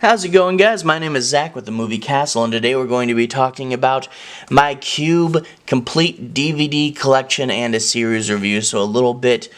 How's it going, guys? My name is Zach with the Movie Castle, and today we're going to be talking about my Cube complete DVD collection and a series review. So a little bit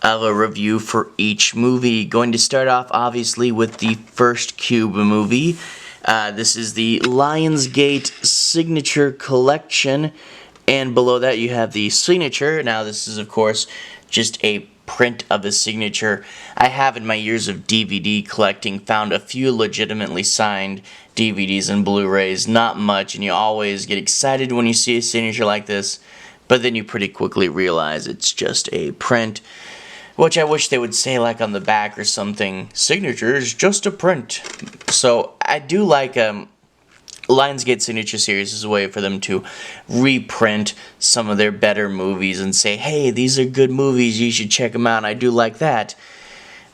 of a review for each movie. Going to start off, obviously, with the first Cube movie. This is the Lionsgate Signature Collection, and below that you have the Signature. Now, this is, of course, just a print of a signature. I have, in my years of DVD collecting, found a few legitimately signed DVDs and Blu-rays, not much, and you always get excited when you see a signature like this, but then you pretty quickly realize it's just a print, which I wish they would say, like on the back or something, signature is just a print. So I do like Lionsgate Signature Series is a way for them to reprint some of their better movies and say, hey, these are good movies, you should check them out, and I do like that.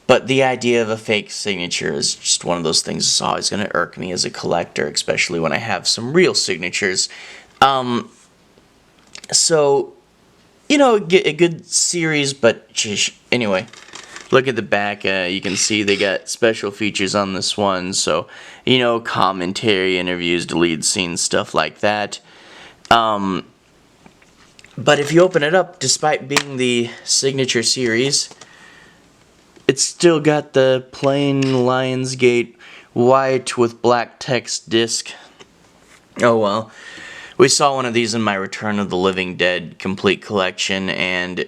But the idea of a fake signature is just one of those things that's always going to irk me as a collector, especially when I have some real signatures. So, you know, a good series, but anyway. Look at the back, you can see they got special features on this one, so, you know, commentary, interviews, deleted scenes, stuff like that. But if you open it up, despite being the signature series, it's still got the plain Lionsgate white with black text disc. Oh well. We saw one of these in my Return of the Living Dead complete collection, and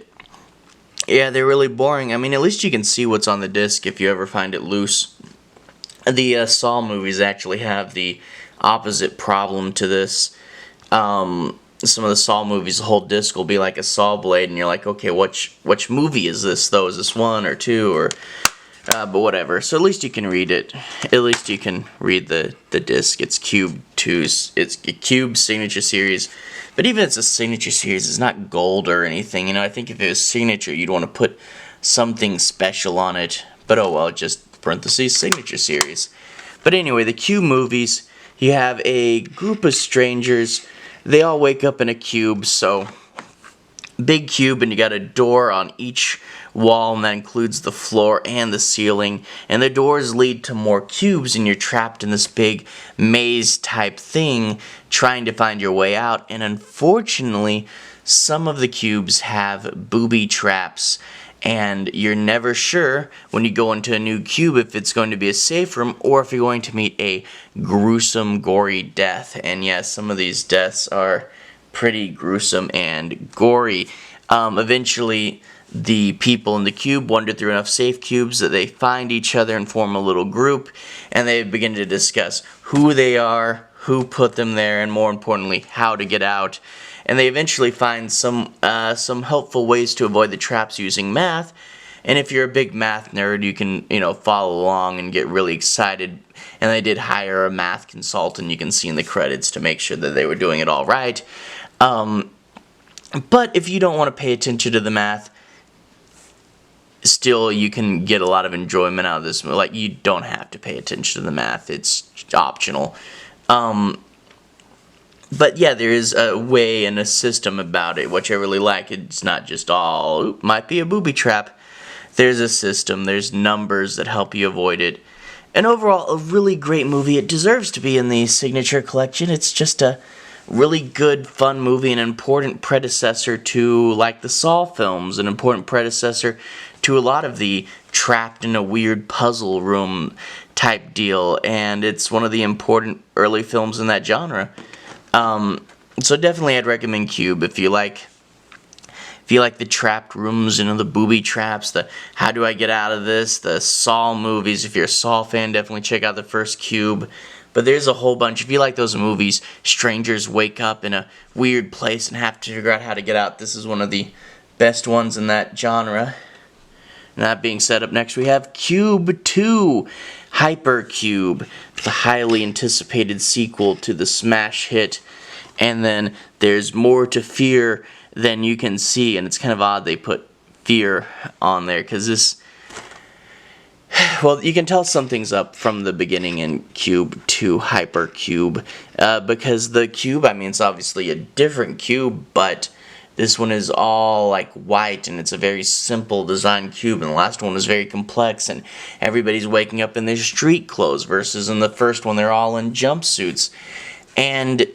yeah, they're really boring. I mean, at least you can see what's on the disc if you ever find it loose. The Saw movies actually have the opposite problem to this. Some of the Saw movies, the whole disc will be like a saw blade, and you're like, okay, which movie is this, though? Is this 1 or 2, or... but whatever. So at least you can read it. At least you can read the disc. It's Cube 2's. It's a Cube Signature Series. But even if it's a Signature Series, it's not gold or anything. You know, I think if it was Signature, you'd want to put something special on it. But oh well, just parentheses, Signature Series. But anyway, the Cube movies, you have a group of strangers. They all wake up in a cube, so... big cube, and you got a door on each wall, and that includes the floor and the ceiling, and the doors lead to more cubes, and you're trapped in this big maze type thing trying to find your way out. And unfortunately, some of the cubes have booby traps, and you're never sure when you go into a new cube if it's going to be a safe room or if you're going to meet a gruesome, gory death. And yes, some of these deaths are pretty gruesome and gory. Eventually, the people in the cube wander through enough safe cubes that they find each other and form a little group, and they begin to discuss who they are, who put them there, and more importantly, how to get out. And they eventually find some helpful ways to avoid the traps using math. And if you're a big math nerd, you can, follow along and get really excited. And they did hire a math consultant, you can see in the credits, to make sure that they were doing it all right. But if you don't want to pay attention to the math, still you can get a lot of enjoyment out of this movie. Like, you don't have to pay attention to the math, it's optional. But yeah, there is a way and a system about it, which I really like. It's not just all, might be a booby trap. There's a system, there's numbers that help you avoid it. And overall, a really great movie. It deserves to be in the Signature Collection. It's just a really good, fun movie, an important predecessor to, like, the Saw films, an important predecessor to a lot of the trapped in a weird puzzle room type deal, and it's one of the important early films in that genre. So definitely I'd recommend Cube if you like the trapped rooms, the booby traps, the how do I get out of this, the Saw movies. If you're a Saw fan, definitely check out the first Cube. But there's a whole bunch. If you like those movies, strangers wake up in a weird place and have to figure out how to get out. This is one of the best ones in that genre. And that being said, up next we have Cube 2, Hypercube, the highly anticipated sequel to the smash hit. And then there's More to Fear Than You Can See, and it's kind of odd they put fear on there, because this... Well, you can tell something's up from the beginning in Cube 2, Hypercube, because the cube, I mean, it's obviously a different cube, but This one is all like white, and it's a very simple design cube, and the last one is very complex, and everybody's waking up in their street clothes, versus in the first one they're all in jumpsuits. And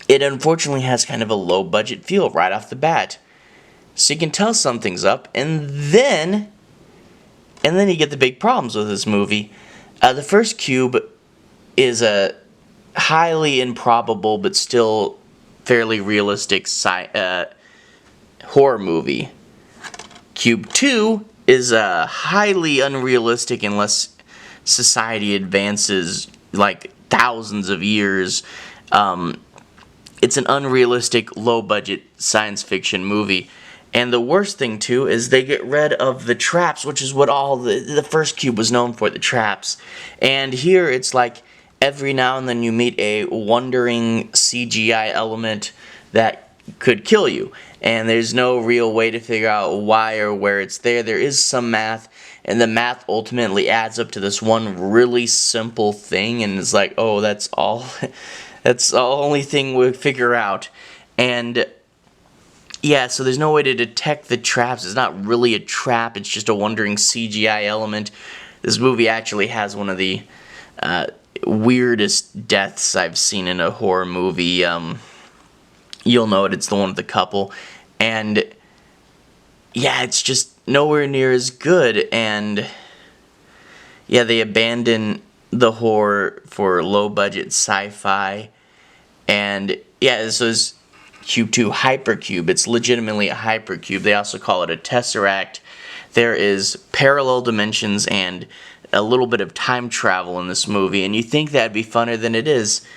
it unfortunately has kind of a low budget feel right off the bat. So you can tell something's up, and then you get the big problems with this movie. The first cube is a highly improbable but still fairly realistic horror movie. Cube 2 is a highly unrealistic unless society advances like thousands of years. It's an unrealistic, low-budget science fiction movie. And the worst thing, too, is they get rid of the traps, which is what all the first cube was known for, the traps. And here it's like every now and then you meet a wandering CGI element that could kill you. And there's no real way to figure out why or where it's there. There is some math, and the math ultimately adds up to this one really simple thing, and it's like, oh, that's all. That's the only thing we'll figure out. And yeah, so there's no way to detect the traps. It's not really a trap, it's just a wandering CGI element. This movie actually has one of the weirdest deaths I've seen in a horror movie. You'll know it, it's the one with the couple. And yeah, it's just nowhere near as good. And yeah, they abandon the horror for low budget sci-fi. And yeah, this was Cube 2 Hypercube. It's legitimately a hypercube. They also call it a tesseract. There is parallel dimensions and a little bit of time travel in this movie, and you think that'd be funner than it is,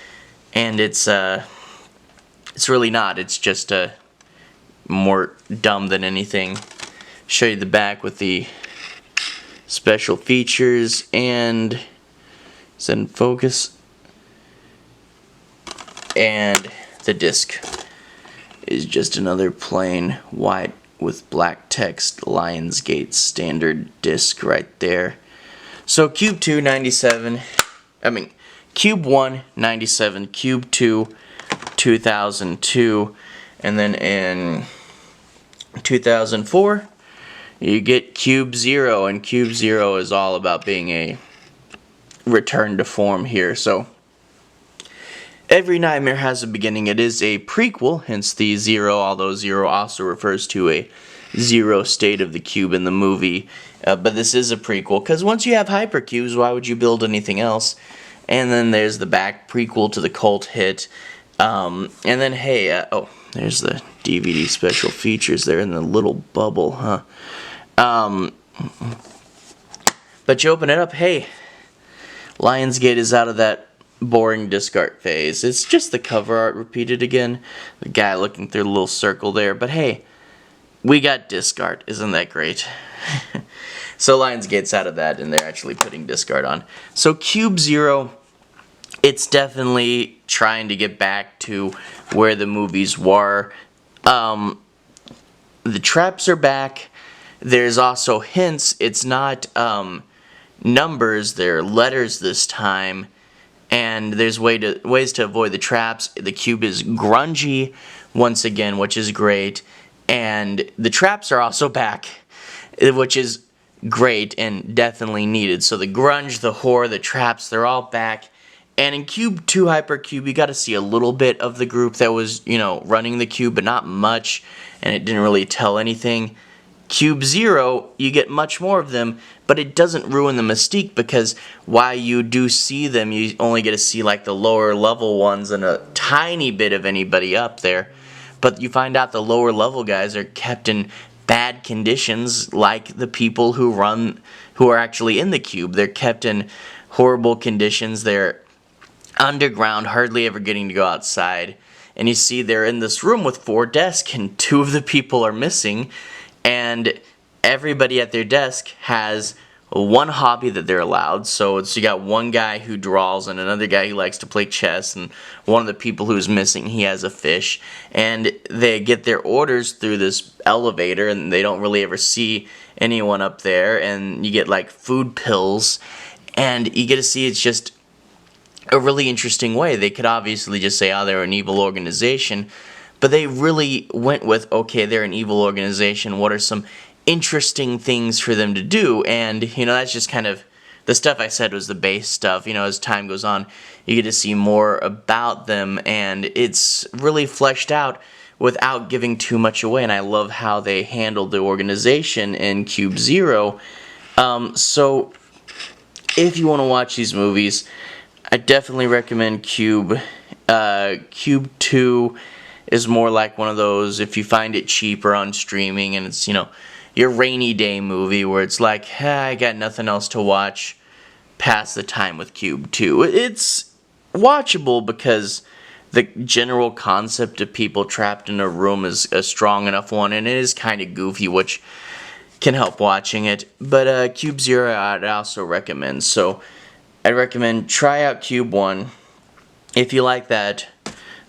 and it's really not. It's just more dumb than anything. Show you the back with the special features, and is that in focus? And the disc is just another plain white with black text Lionsgate standard disc right there. So Cube 2, 97. Cube 1, 97. Cube 2, 2002. And then in 2004, you get Cube 0. And Cube 0 is all about being a return to form here. So every nightmare has a beginning. It is a prequel, hence the 0, although 0 also refers to a zero state of the cube in the movie. But this is a prequel, because once you have hypercubes, why would you build anything else? And then there's the back prequel to the cult hit. And then, hey, oh, there's the DVD special features there in the little bubble, huh? But you open it up, hey, Lionsgate is out of that boring disc art phase. It's just the cover art repeated again. The guy looking through the little circle there. But hey, we got disc art. Isn't that great? So Lionsgate's out of that, and they're actually putting disc art on. So Cube 0, it's definitely trying to get back to where the movies were. The traps are back. There's also hints. It's not numbers, they're letters this time. And there's ways to avoid the traps. The cube is grungy once again, which is great. And the traps are also back, which is great and definitely needed. So the grunge, the horror, the traps, they're all back. And in Cube 2 Hypercube, you got to see a little bit of the group that was, running the cube, but not much. And it didn't really tell anything. Cube 0, you get much more of them, but it doesn't ruin the mystique, because while you do see them, you only get to see like the lower level ones and a tiny bit of anybody up there. But you find out the lower level guys are kept in bad conditions, like the people who are actually in the cube. They're kept in horrible conditions. They're underground, hardly ever getting to go outside. And you see they're in this room with 4 desks, and 2 of the people are missing. And everybody at their desk has one hobby that they're allowed. So you got one guy who draws, and another guy who likes to play chess, and one of the people who's missing, he has a fish. And they get their orders through this elevator, and they don't really ever see anyone up there. And you get like food pills, and you get to see it's just a really interesting way. They could obviously just say, oh, they're an evil organization. but they really went with, okay, they're an evil organization, what are some interesting things for them to do? And, you know, that's just kind of, the stuff I said was the base stuff. You know, as time goes on, you get to see more about them, and it's really fleshed out without giving too much away, and I love how they handled the organization in Cube Zero. So, if you want to watch these movies, I definitely recommend Cube. Cube 2 is more like one of those, if you find it cheaper on streaming, and it's, you know, your rainy day movie where it's like, I got nothing else to watch, pass the time with Cube 2. It's watchable because the general concept of people trapped in a room is a strong enough one, and it is kind of goofy, which can help watching it. But Cube Zero I'd also recommend. So I'd recommend try out Cube 1. If you like that,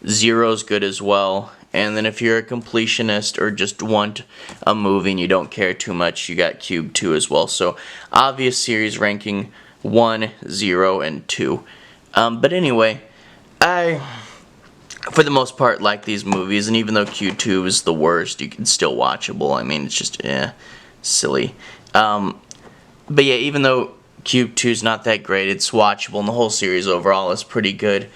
Zero's good as well. And then if you're a completionist or just want a movie and you don't care too much, you got Cube 2 as well. So obvious series ranking 1, 0, and 2. But anyway, I, for the most part, like these movies. And even though Cube 2 is the worst, you can still watchable. I mean, it's just, silly. But yeah, even though Cube 2 is not that great, it's watchable, and the whole series overall is pretty good.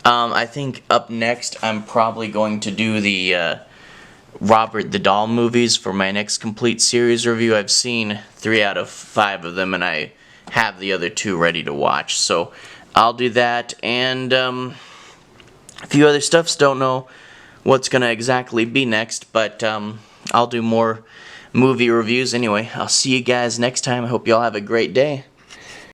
I think up next I'm probably going to do the Robert the Doll movies for my next complete series review. I've seen 3 out of 5 of them, and I have the other 2 ready to watch. So I'll do that, and a few other stuffs. Don't know what's going to exactly be next, but I'll do more movie reviews. Anyway, I'll see you guys next time. I hope you all have a great day.